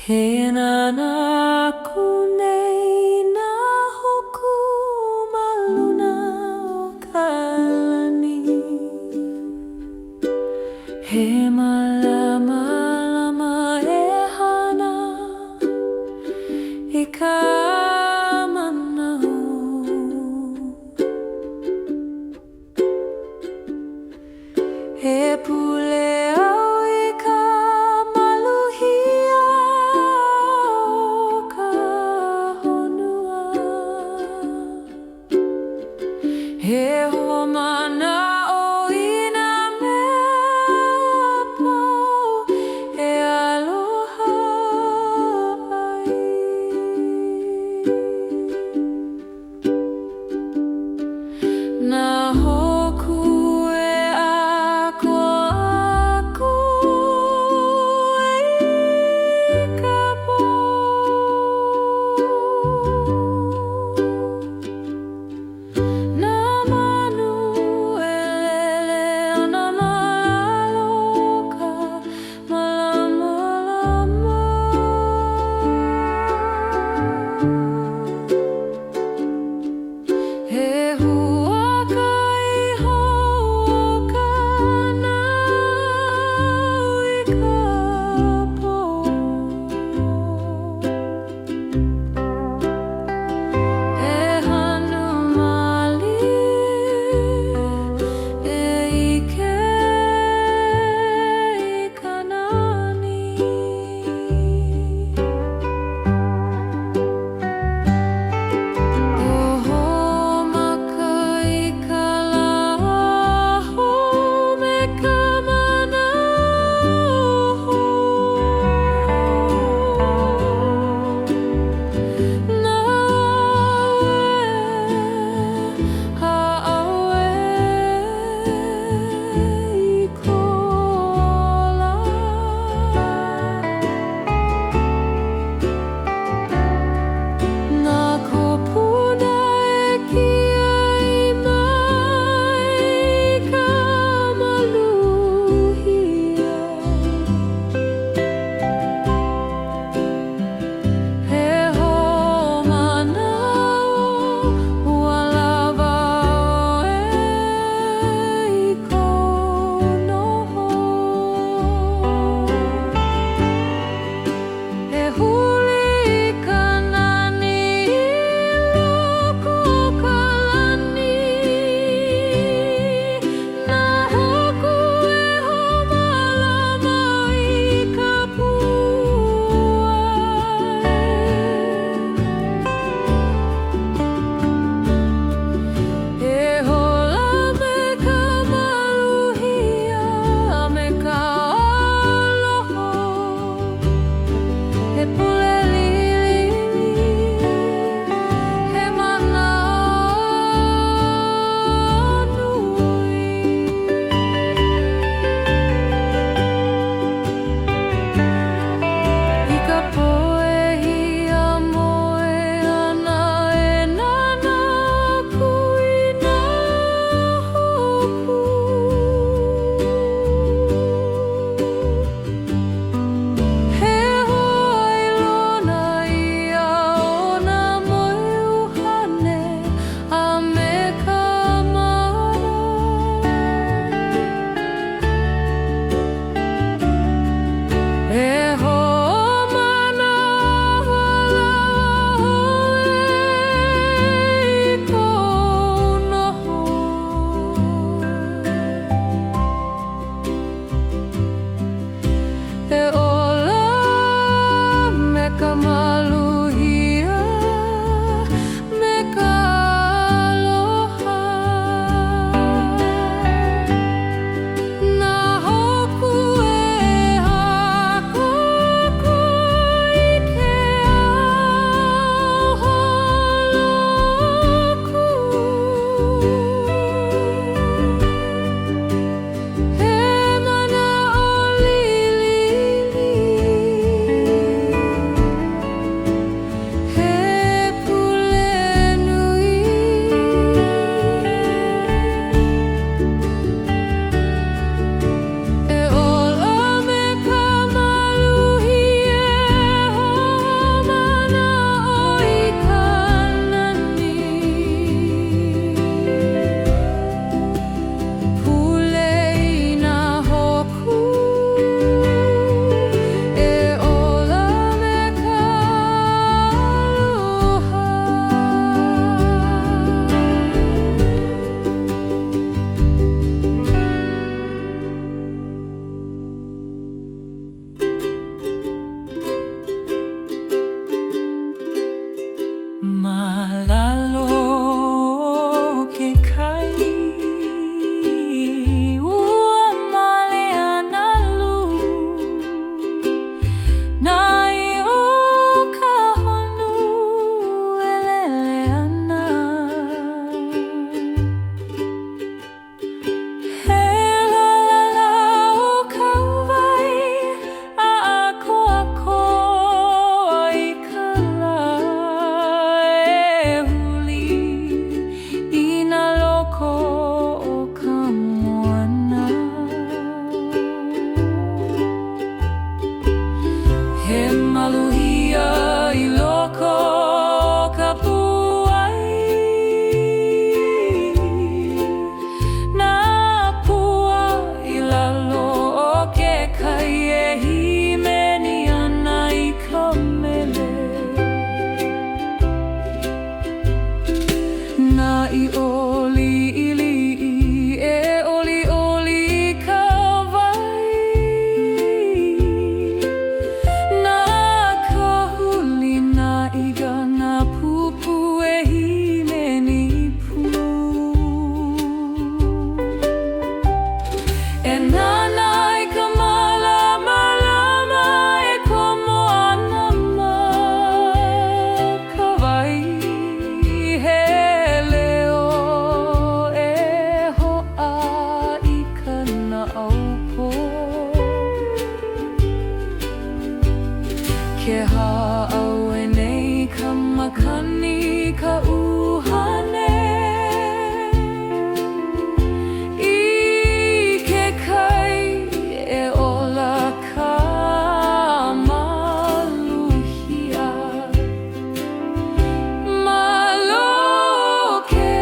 He nana kunei na hoku maluna o kalani He malama lama e hana e ka manao He pule au e ka maluhia o ka Ke ha'awe nei ka makani ka uhane I ke kai e ola ka maluhia Malo ke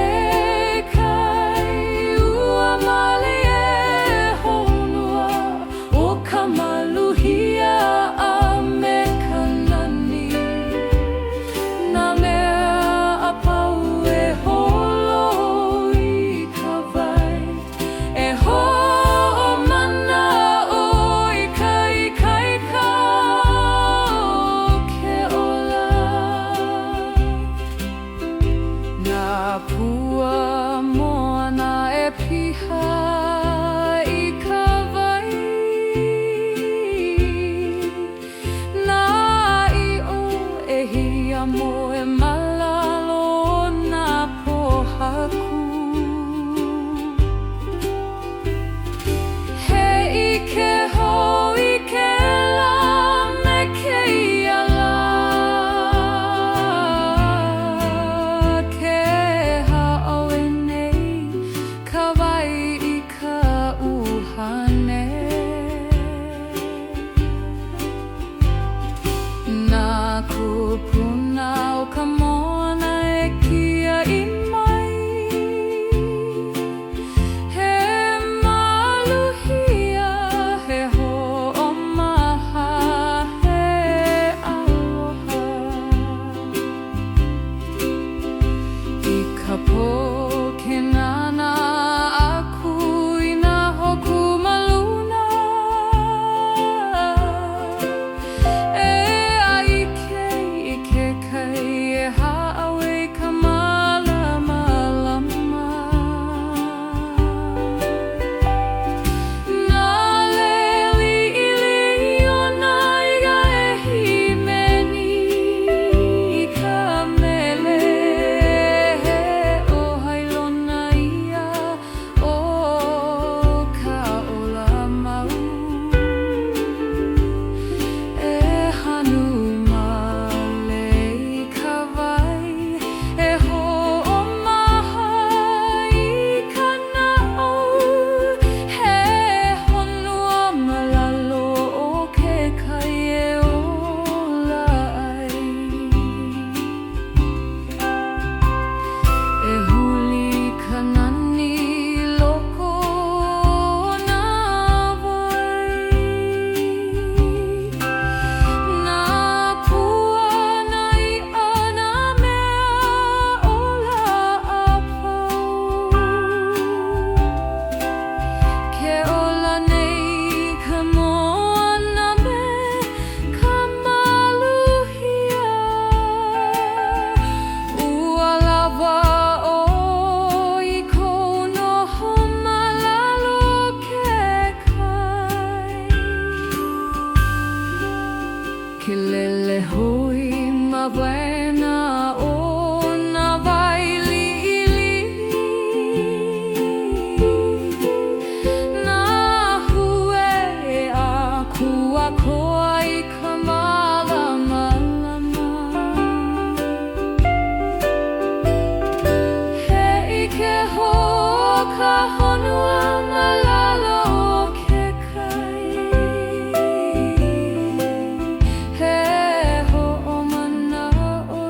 kai ua mali e honua o ka maluhia Pua moana e piha I ka wai Nā I o e hia mo e malalo nā pohaku He I ke hou I ke la me ke iala Kupuna o ka moana e kia I mai He maluhia he ho'omaha he aloha I ka poke nana aku I nā hoku maluna Kelele hui mawena o na wailili Na hue a kua koa I ka malama He I ke ho ka honua malalo ke kai He ho'omana o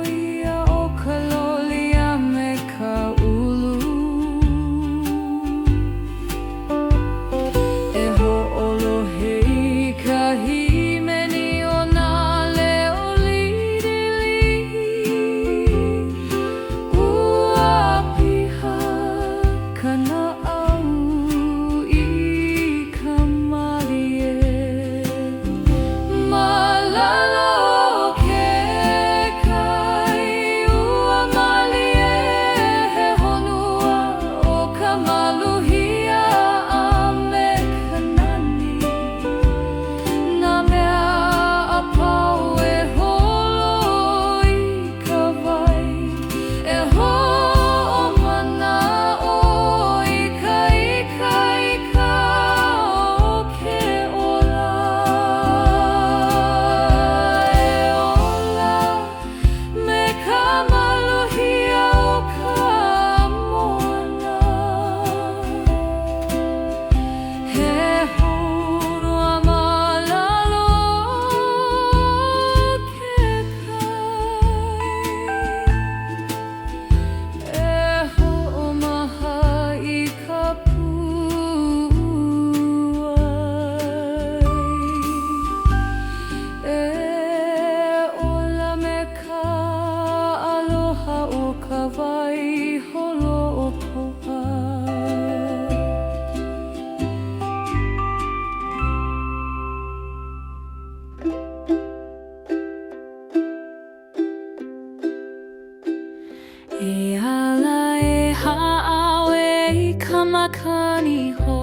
E ala e ha'au e kamaka ni ho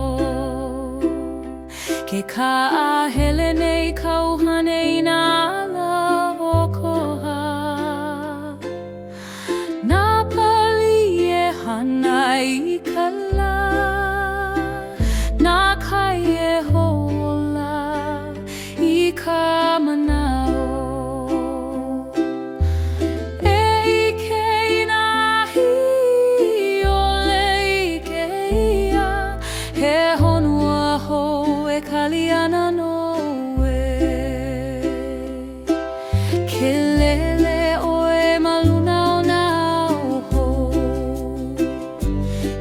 Ke ka'ahele nei kauhane I nā ala o koha Nā pali e hana I ka la Nā kai e hola I ka manao Kaliana no e Kelele o e maluna o na o ho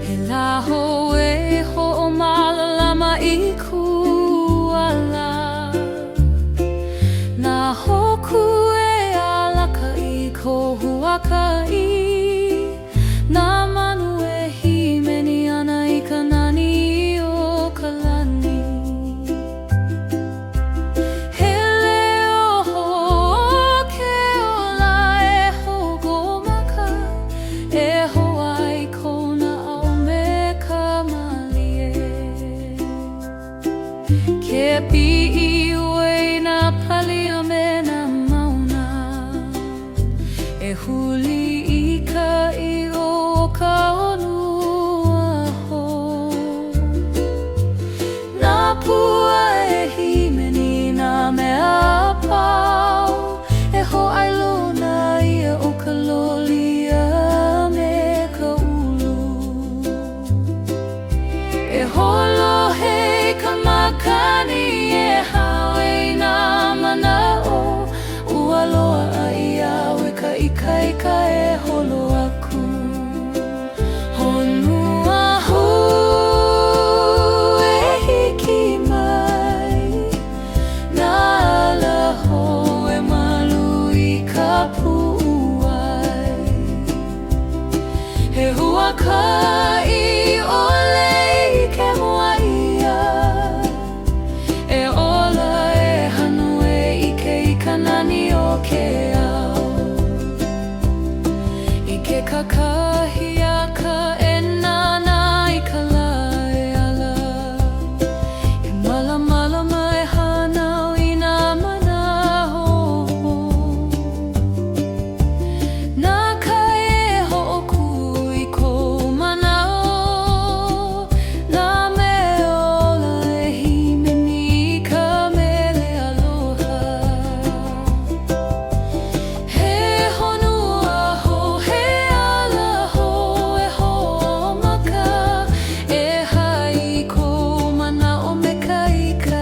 He la ho e ho o malalama I kuala Na hoku e alaka I ko huaka I Na manu e himeni ana I ka nani o ka lani Ke pi'i ue nā pali a me nā mauna E huli I ka I o ka honua ho Nā pua e himeni nā mea pau E ho'ai lona ia o ka lolia me ka ulu E holo hei ka makani e hawe nā manao Ua loa ai au e ka ika e holo aku Honua hu e hiki mai Nā ala ho e malu I ka pu'uai He huaka I ole I ke mua ia E ola e hanu e ike I ka nani o ke au I ke kakahia ka e nana I ka la e ala E malamalama e hanau I nā manaho Nā kai e ho'oku I ko manao Nā me ola e himeni I ka mele aloha He honua ho, he ala ho E ho'omaka E hai ko manao me ka ika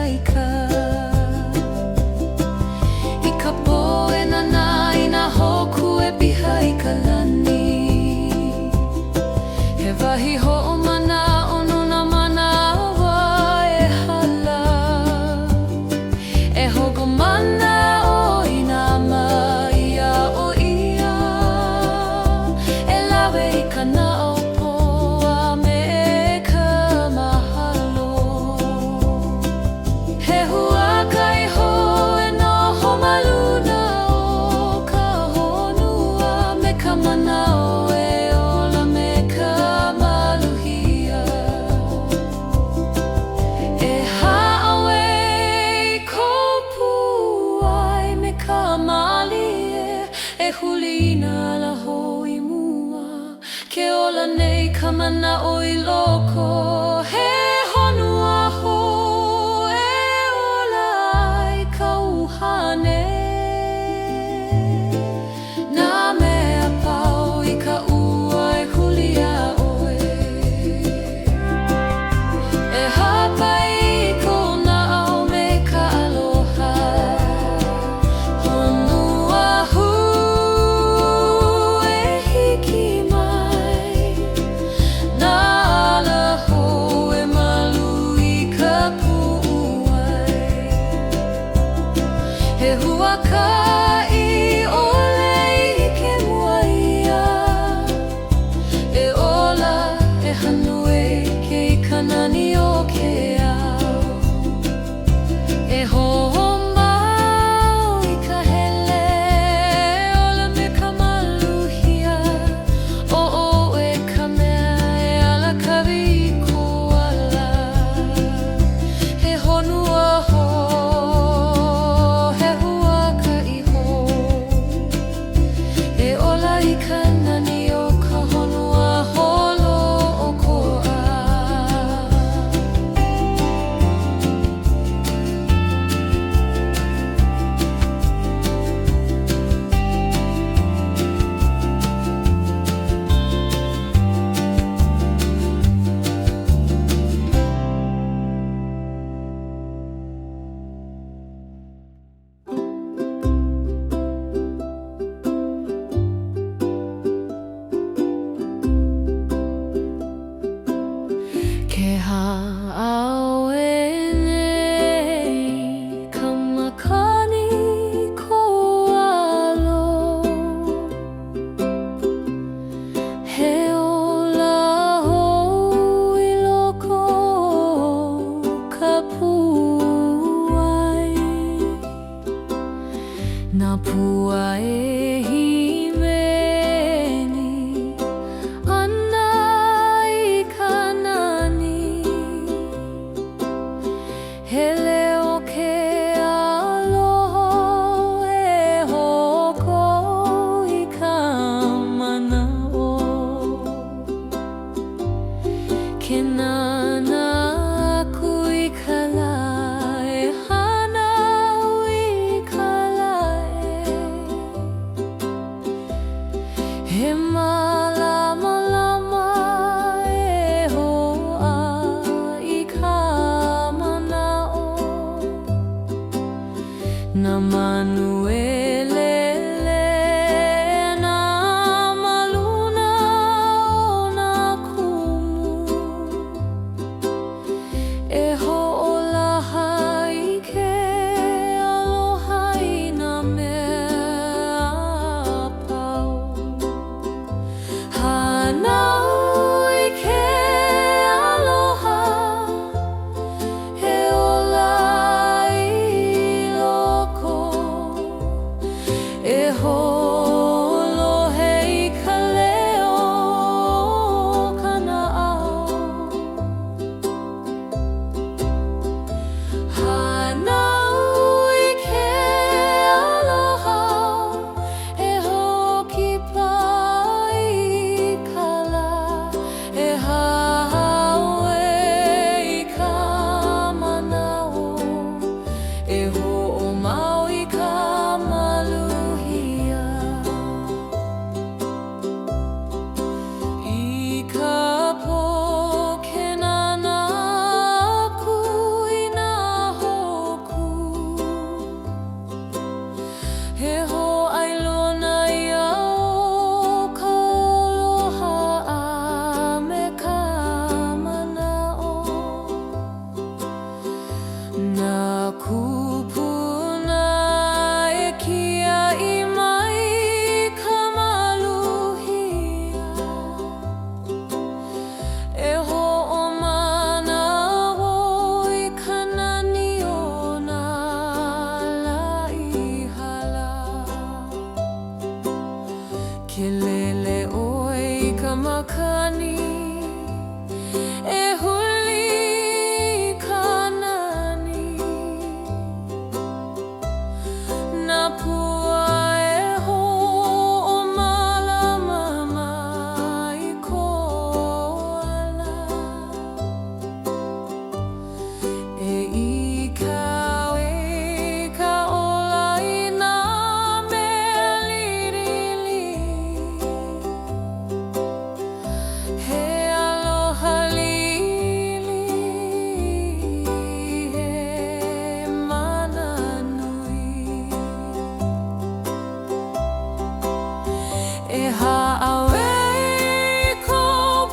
I ka poe nana I nā hoku e piha I ka lani He wahi ho'omana ono nā manawa e hala E hoko mana o I nā maia o ia E lawe I ka nao poa me ka mahalo He huaka I ho e noho maluna o ka honua me ka manao e ola me ka maluhia E ha'au e ko puai me ka mali E huli nā laho I mua Ke ola nei ka manao I loko He honua ho e ola ai ka uhane Nā mea pau I ka ua e huli a oe E hapai I ko nao me ka aloha Honua hu e hiki mai Nā ala ho ナプアエ姫にあんないかなにヘレオケアロエホコイカマナオケナナクイカラエハナウイカラエヘマラマラマエホアイカマナオナマヌエレレナマルナオナクムエホオラハイケアロハイナメアパオハナウイケアロハヘオライロコエホロヘイカレオカナアオハナウイケアロハエホキパイカラエハウエイカマナオエホオマオイカマルヒアイカポケナナクイナホクヘホアイロナヤオカロハアメカマナオナクプナエキアイマイカマルヒアエホオマナオイカナニオナライハラケレレオエイカマカニエフリカナニナプアエホオマラママイコアラエイカエイカオライナメリリリヘアロハリリヘマナヌイエハアウェイコ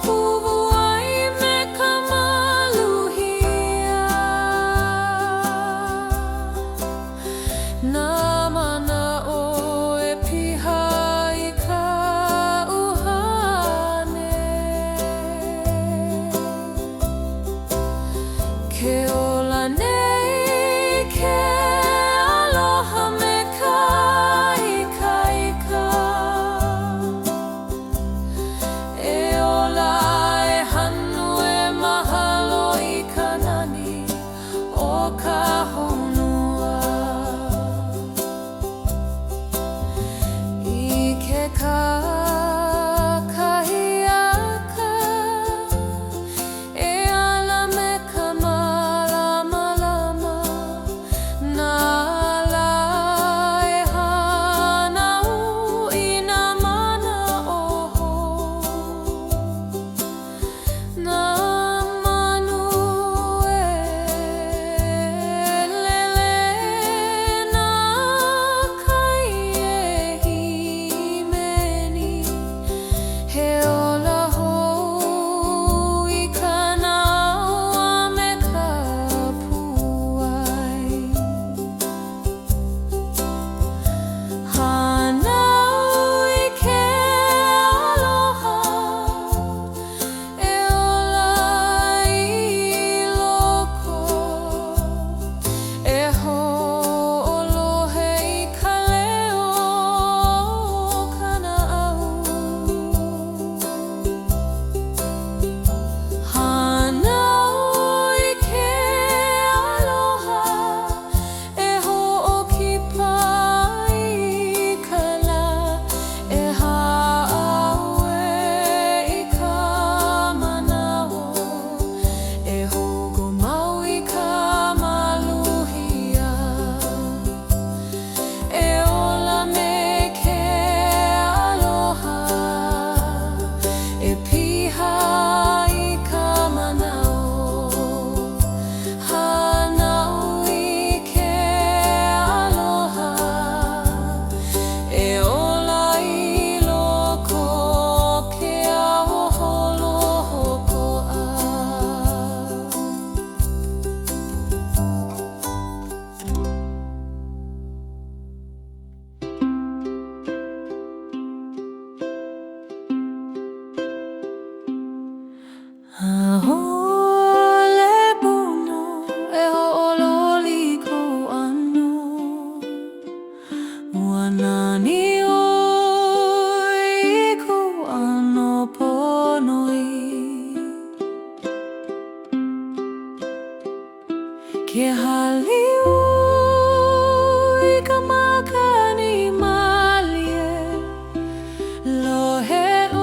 プブアイメカマルヒアナマナオエピハイカウハネケオラネイケアロハメカイカイカエオラエハヌエマハロイカナニオカホヌアイケカカヒアカエアラメカマラマラマナラエハナウイナマナオホナマヌエレレナカイエ姫に何をいくあのポノイけはりをいかまかにまりえlo he o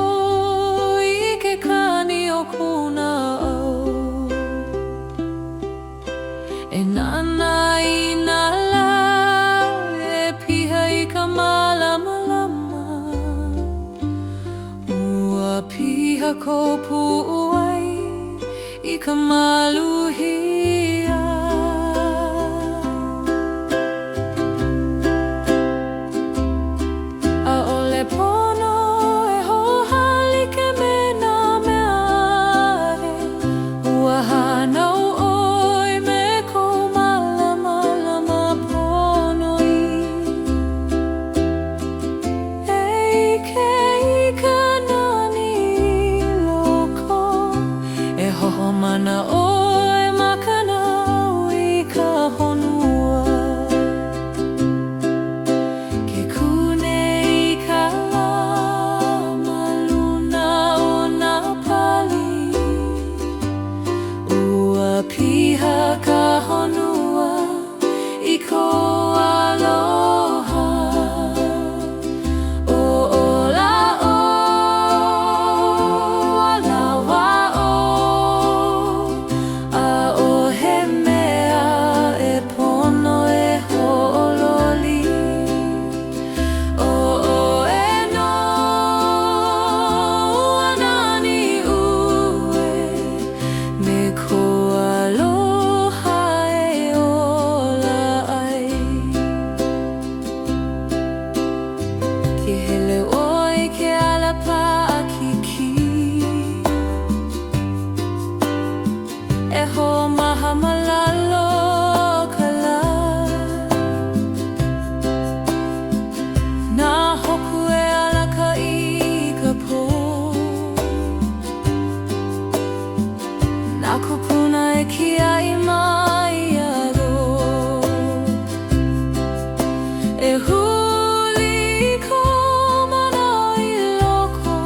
i ke kani o kuna o e nana i na la e piha i ka malama lama ua piha ko pu'uai i ka maluhia a ole pono e hohali ke me na mea e ua hanau oi me ko malama lama pono e ike i ka nani loko e hoho mana oi makana i ka honua ke kune i ka lama luna o na pali ua piha ka honua i ko aloha o ola o alawa o a o he mea e pono e ho'ololi o e no anani ue me ko aloha e ola ai ke hele oi ke alapa a kiki e ho maha malalo kala na hoku e alaka i ka po na kupuna e kia i mai aro e huli ko mana i loko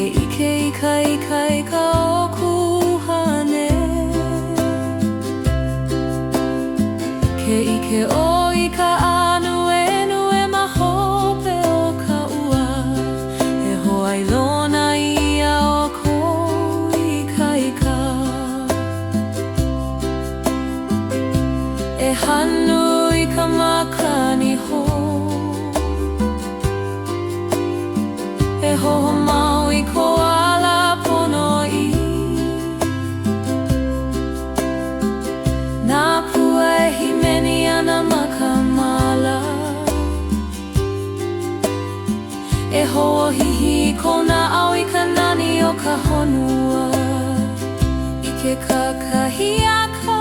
e ike i ka oku hane ke ike o i ka anu e mahope o ka ua e hoai lona ia o ko ika e hanu i ka makani ho e hoho mau i ko ala pono i nā pua e himeni ana ma ka mala e hoʻohihi kona au i ka nani o ka honua i ke kakahiaka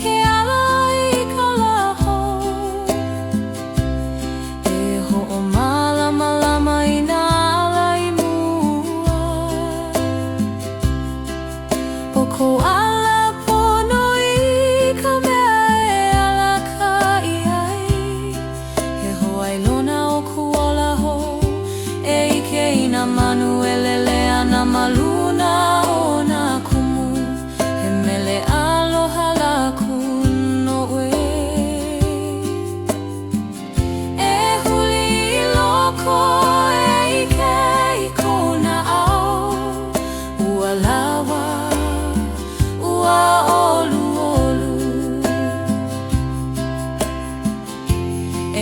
ke ala i ka laho e hoʻomalama lama i nā ala i mua po ko ala pono i ka mea e ala ka i ai he hoai lona o ku ola ho e ike i nā manu e lele ana maluna o nā kumu he mele aloha laku no e e huli i loko e ike i kona au ua lawa ua olu olu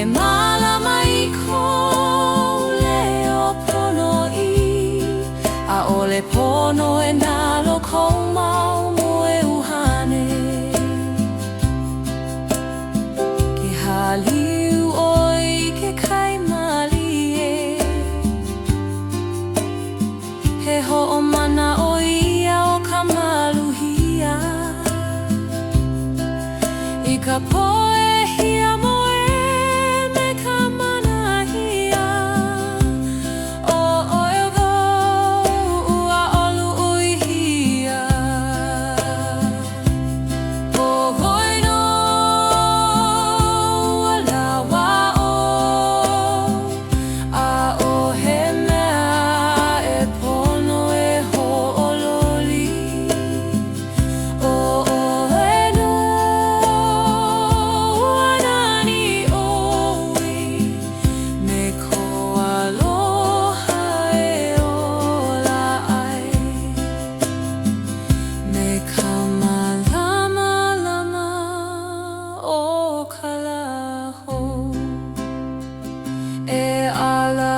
e malama i ko leo pono i a ole pono e nalo ko mau mo e uhane ke haliu oi ke kai mali e he ho'o mana o ia o ka maluhia i ka poe hia mo e me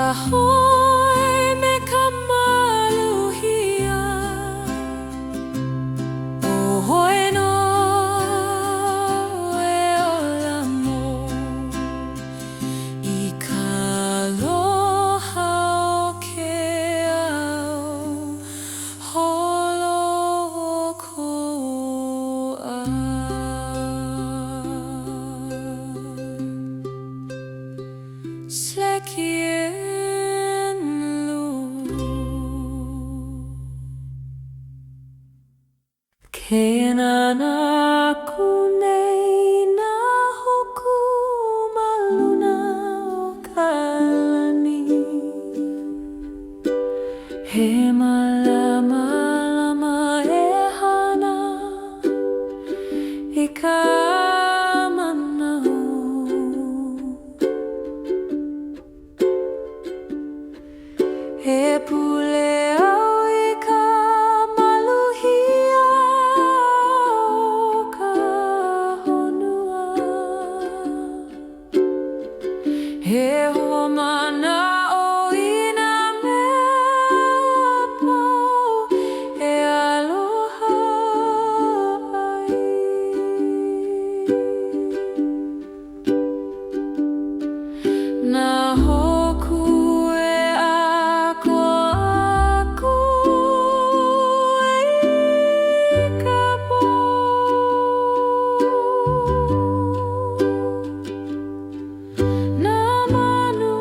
Kahoe me ka maluhia O hoe no e ola mo I ka aloha o ke ao Holo o ko a Ke nana kunei na hoku maluna o ka lani He malama lama e hana I ka manao He pule au I ka maluhia o ka honua He homana o ina mea pau E aloha ai Na hoku e ako aku e ka po Na manu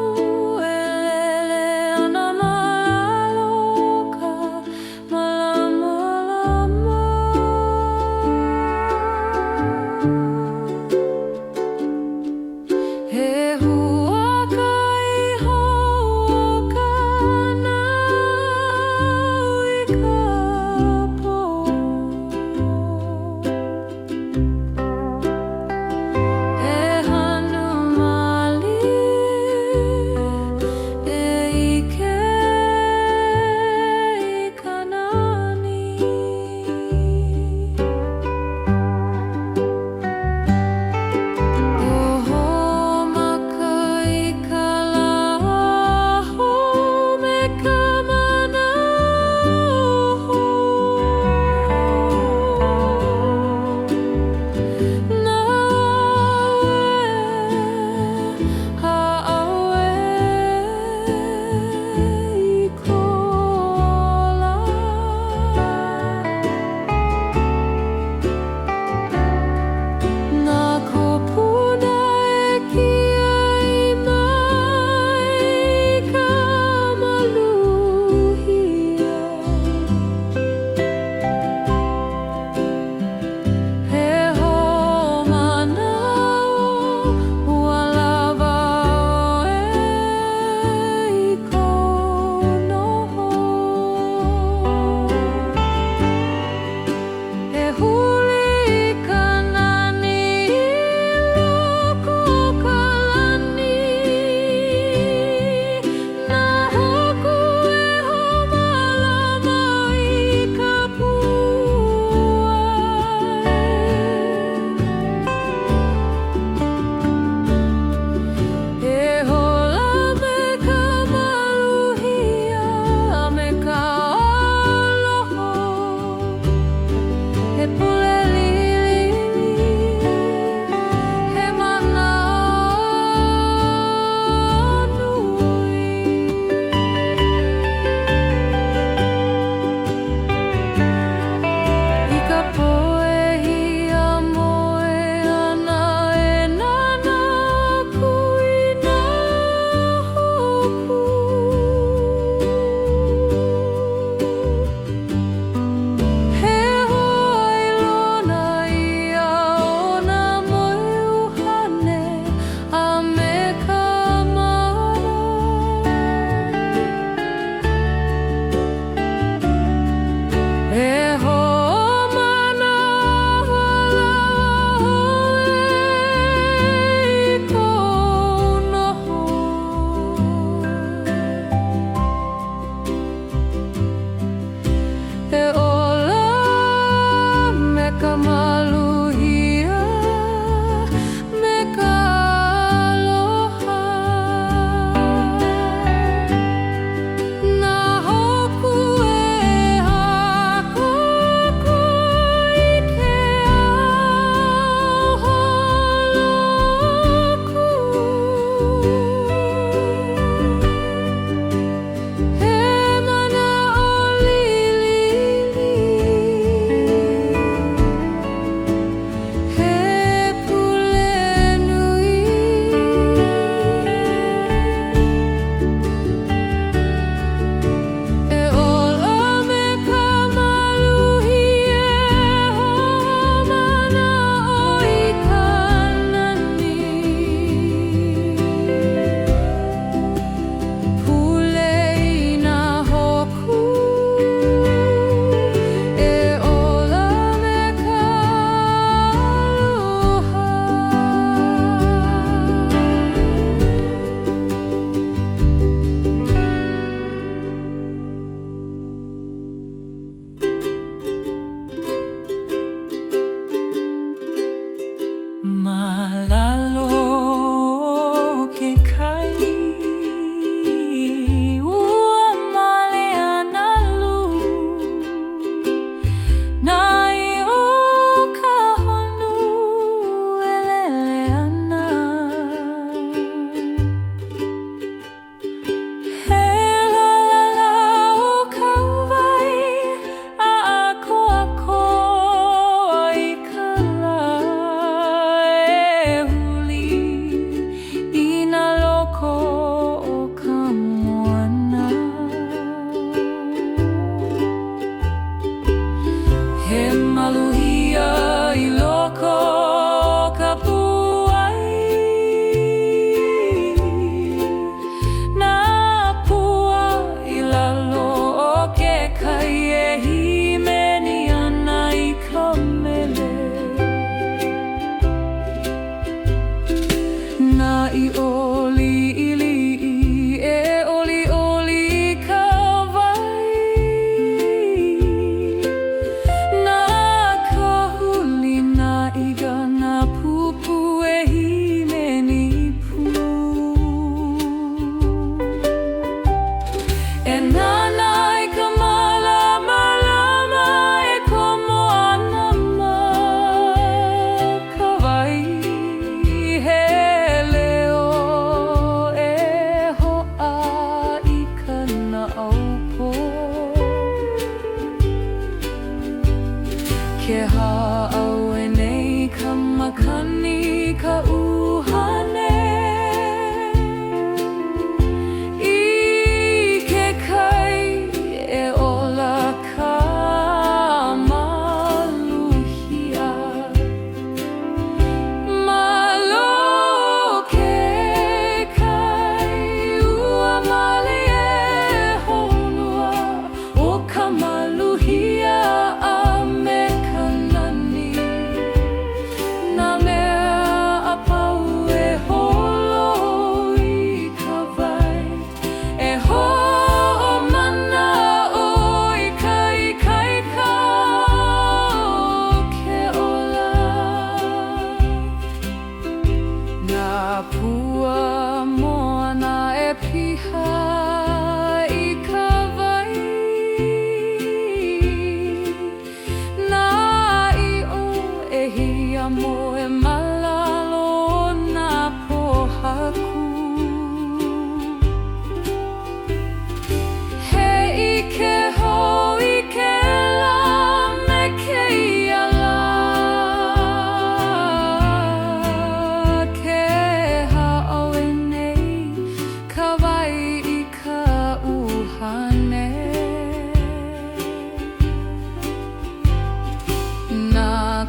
ないおりりえおりおりかわいなかふりないがなぷぷえひめにぷえなないかまらまらまえこもあなまかわいへれおえほあいかなおぽけはあえねいかまかにかうはねPua moana e piha I ka wai Na I o e hia mo e malalo na pohaku He I ke ho I ke la me ke iala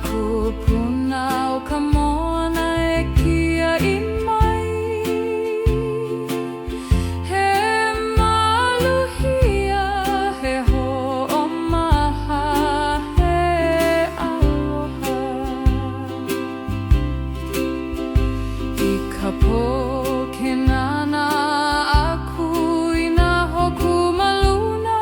Kupuna o ka moana e kia I mai He maluhia he ho'omaha he aloha I ka poke nana aku I nā hoku maluna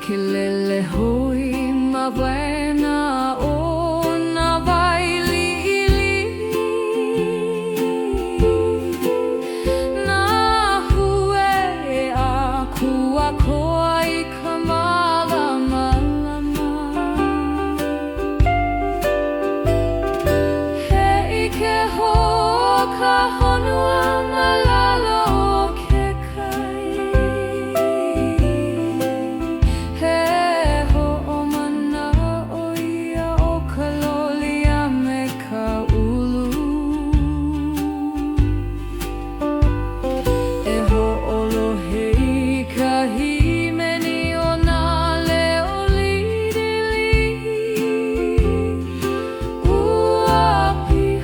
Kelele hui mawena o na waili Na hue a kua koa I ka malama He I ke ho ka honua malalo o ke kai Happy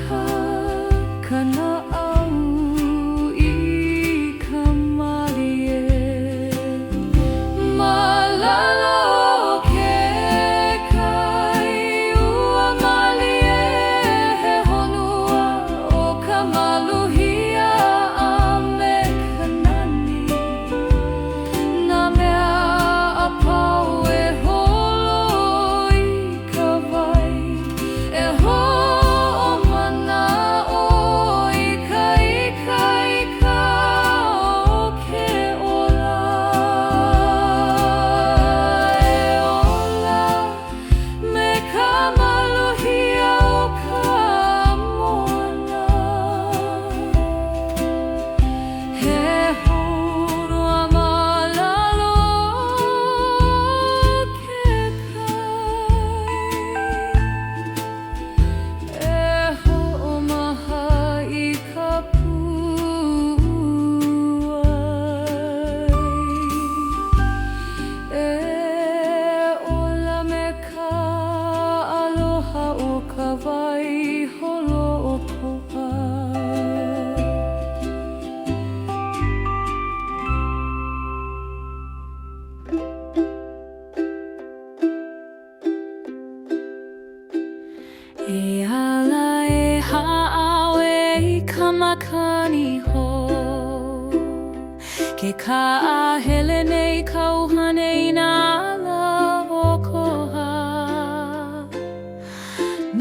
Ke ka hele nei kauhane I nā ala o koha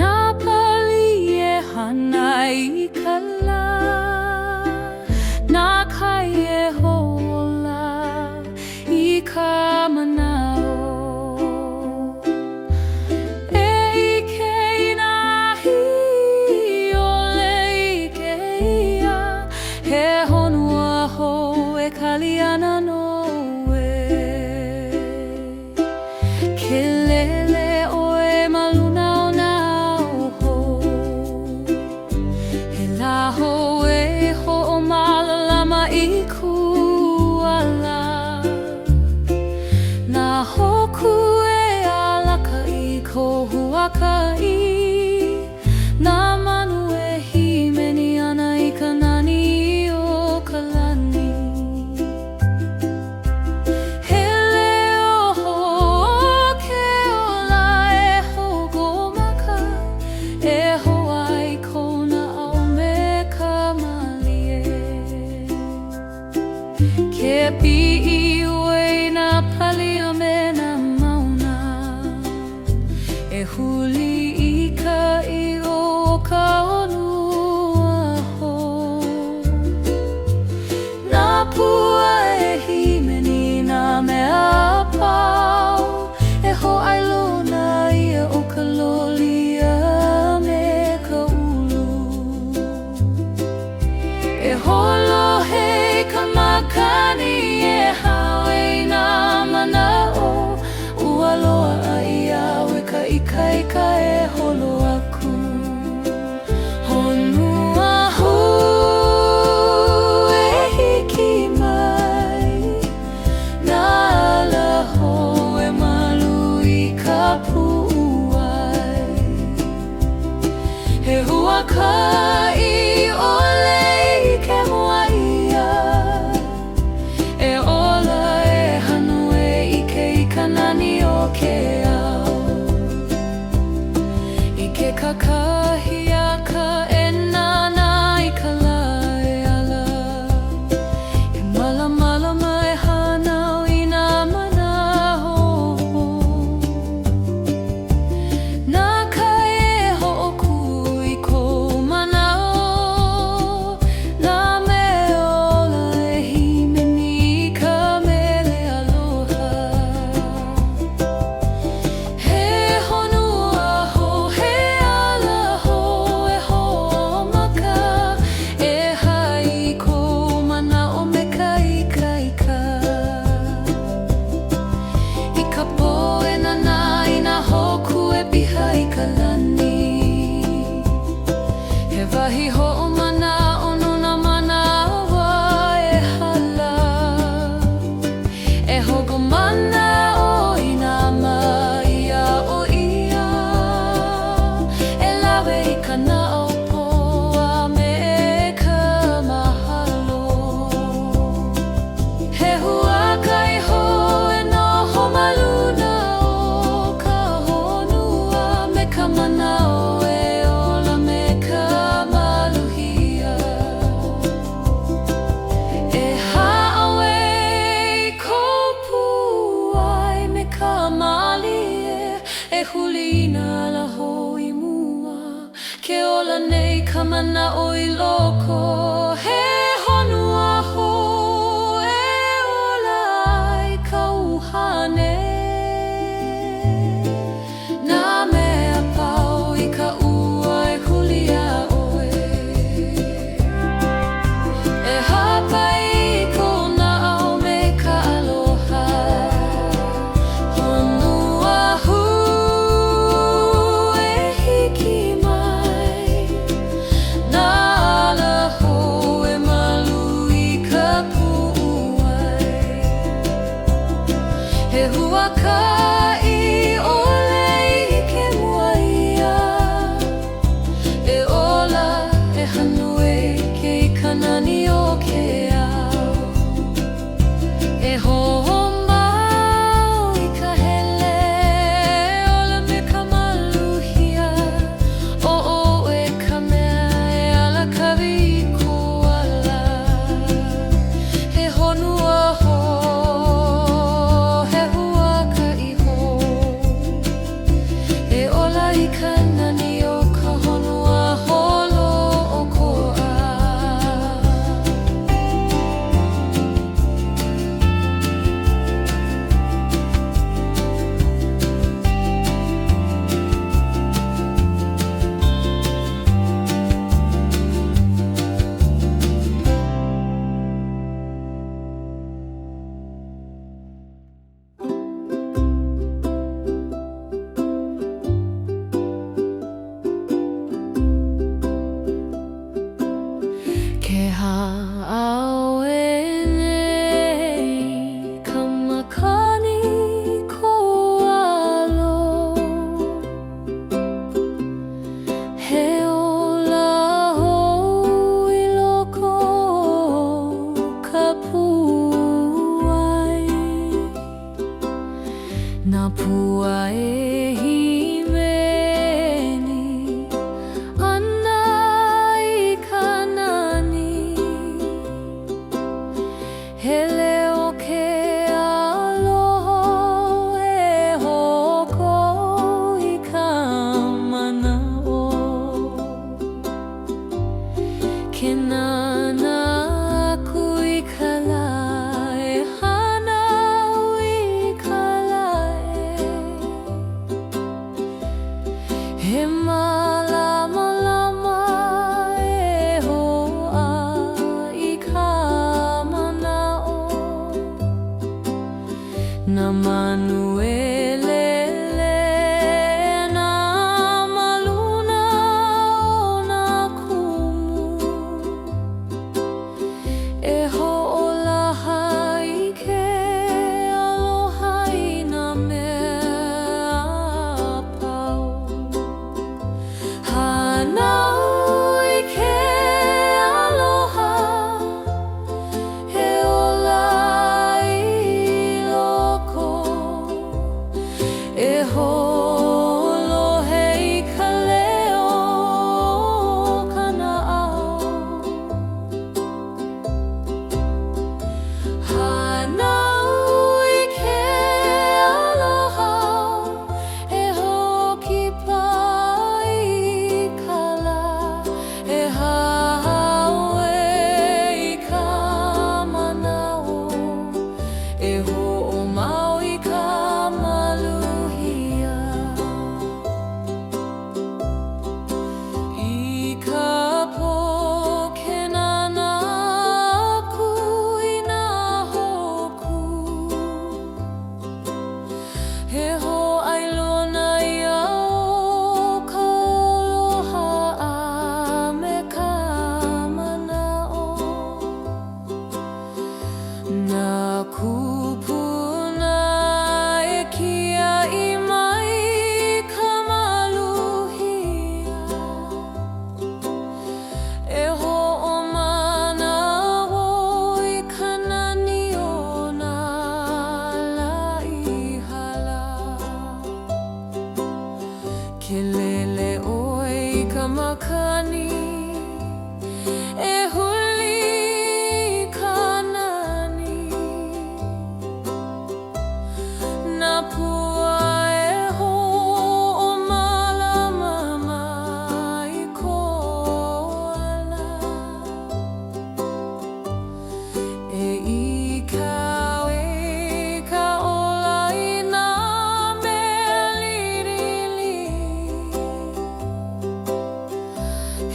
Nā pali e hana I ka la Nā kai e hola I ka manao E ike I nā hi ole ike ia He honua ho e kaliana no e Ke lele o e maluna o nā oho He laho e ho o malalama I kuala Nā hoku e alaka I ko huakai Nā manu e himeni ana I ka nani o ka lani He leo ho ke ola e hogo maka E Hawaii kona au me ka malie Ke pi'i ue nā pali a me nā mauna E huli I ka I o ka honua ho Nā pua e himeni nā mea pau E ho'ai lona ia o ka lolia me ka ulu E holo he ka makani e hawe nā manao Ua loa ai awe ka ikaika e holo aku Honua hu e hiki mai Nā ala ho e malu I ka pu'uai He huakai ole I ke mua ia E ola e hanu e ike I ka nani o ke ao I ke kakahi a ka e nana I ka la e ala E malamalama e hanau I nā manaho Nā kai e ho'oku I ko manao Nā me ola e himeni I ka mele aloha He honua ho he ala ho e ho'omaka E hai ko manao me ka ikaika I ka poe nana I nā hoku e piha I ka lani He wahi ho'omana ono nā manawa e hala E hogo mana o I nā maia o ia E lawe I ka naopo a me ka mahalo He huakai ho e noho maluna o ka honua Me ka manao e ola me ka maluhia E ha'awe I ko puai me ka malie E huli nā laho I mua Ke ola nei ka manao I loko He honua ho e ola I ka uhane Nā mea pau I ka ua e huli a oe E hapai I kona au me ka aloha Honua hu e hiki mai Nā ala ho e けななくいからえ花ういからえまらまらまえほあいかまなおなまぬえれ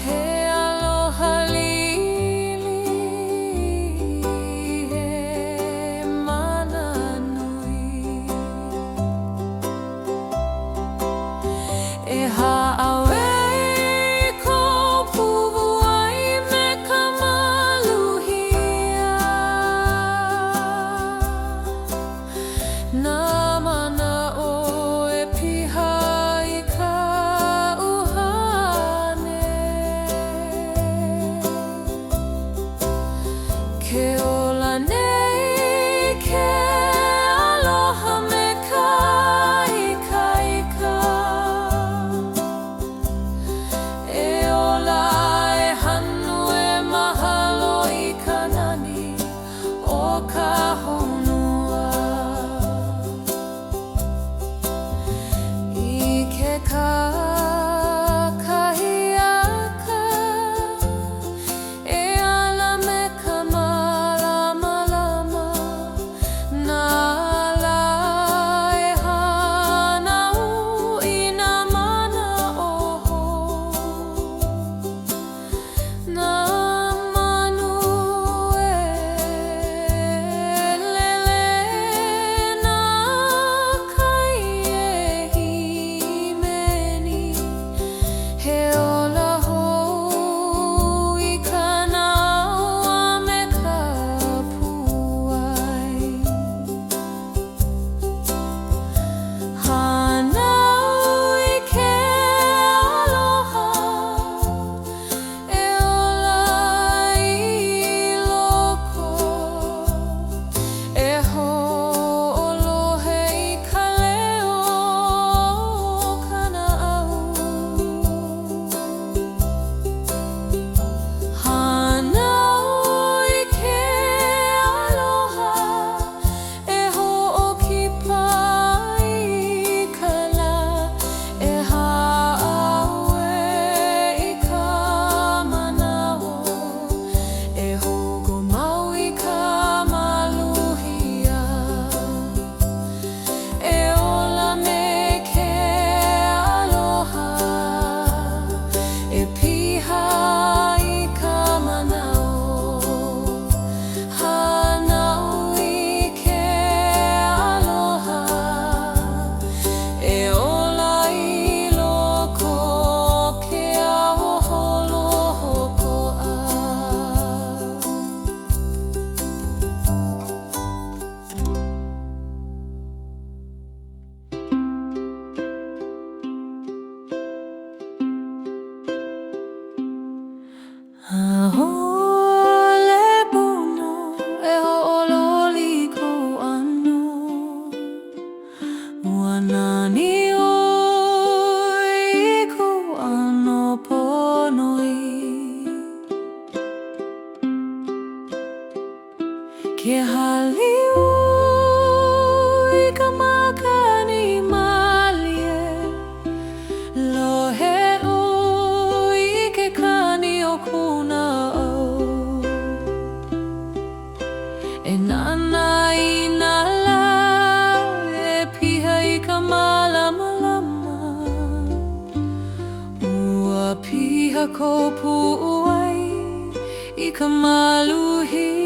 He aloha li Ke haliu I ka makani malie Lohe o I ke kani o kuna o E nana I na la E piha I ka malama lama Ua piha ko pu'uai I ka maluhia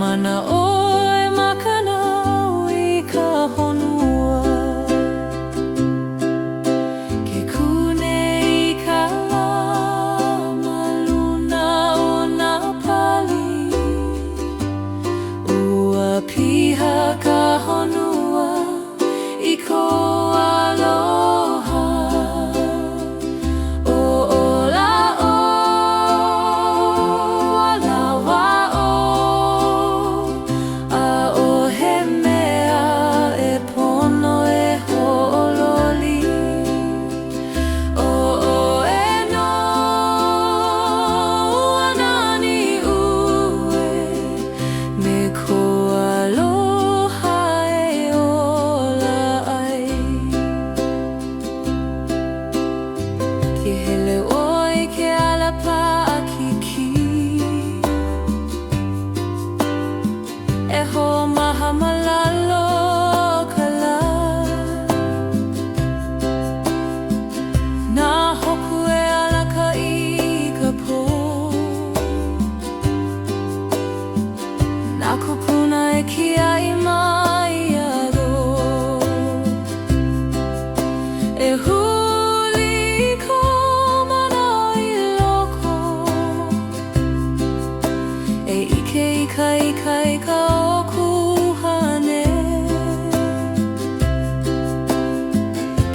Mana oe makana I ka honua Ke kune I ka lama luna o na pali Ua piha ka honua I ko aloha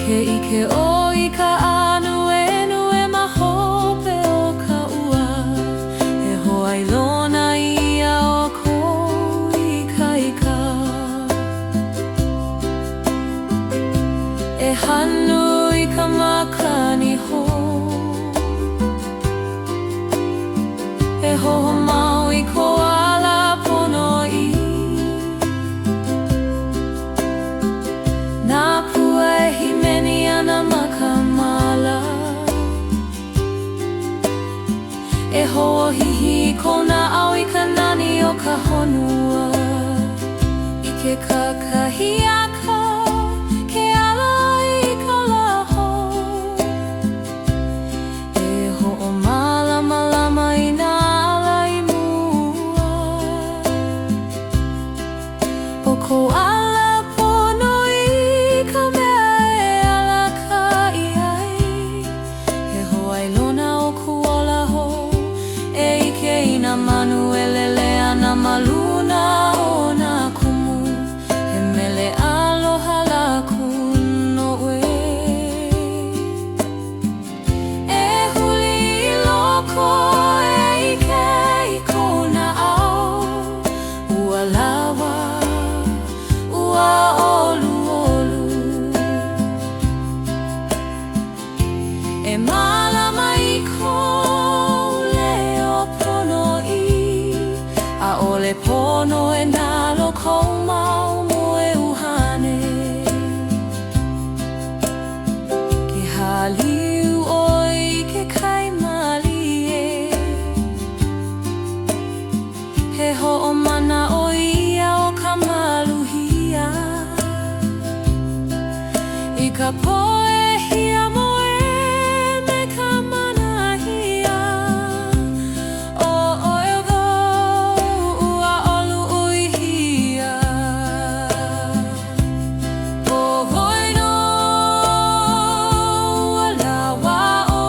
Ke ike o I ka anu e mahope o ka ua E hoai lona ia o ko ika E hanu I ka makani ho E hoho mau I ko ala pono I Nā pua e himeni ana makamala E hoa hihi kona au I ka nani o ka honua I ke kakahiaka ke ala I ka laho E ho'o malama lama I nā ala I mua O ko ala pono I ka mea e ala ka I ai He hoai lona o kuola ho E ike I nā manu e lele ana maluna o nā kumu He mele aloha laku no e E huli I loko e ike I kona au Ua lawa Ua olu olu E malama I ko leo pono I A ole pono e nalo ko mau mo e uhane Ke haliu oi ke kaimali e He ho'o mana o ia o ka maluhia I ka poe hia mo e me ka manahia O oe go ua olu uihia O hoi no ua lawa o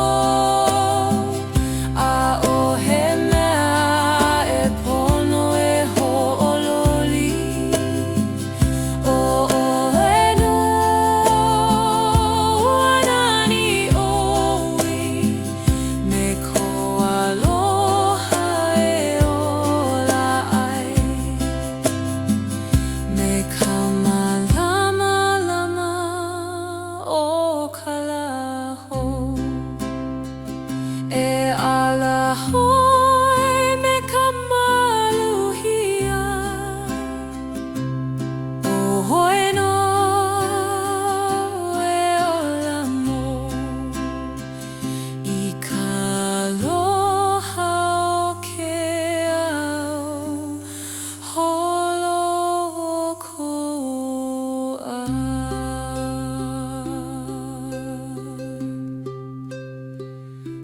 A o he mea e pono e ho'ololi O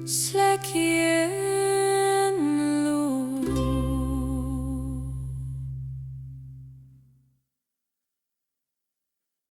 席へ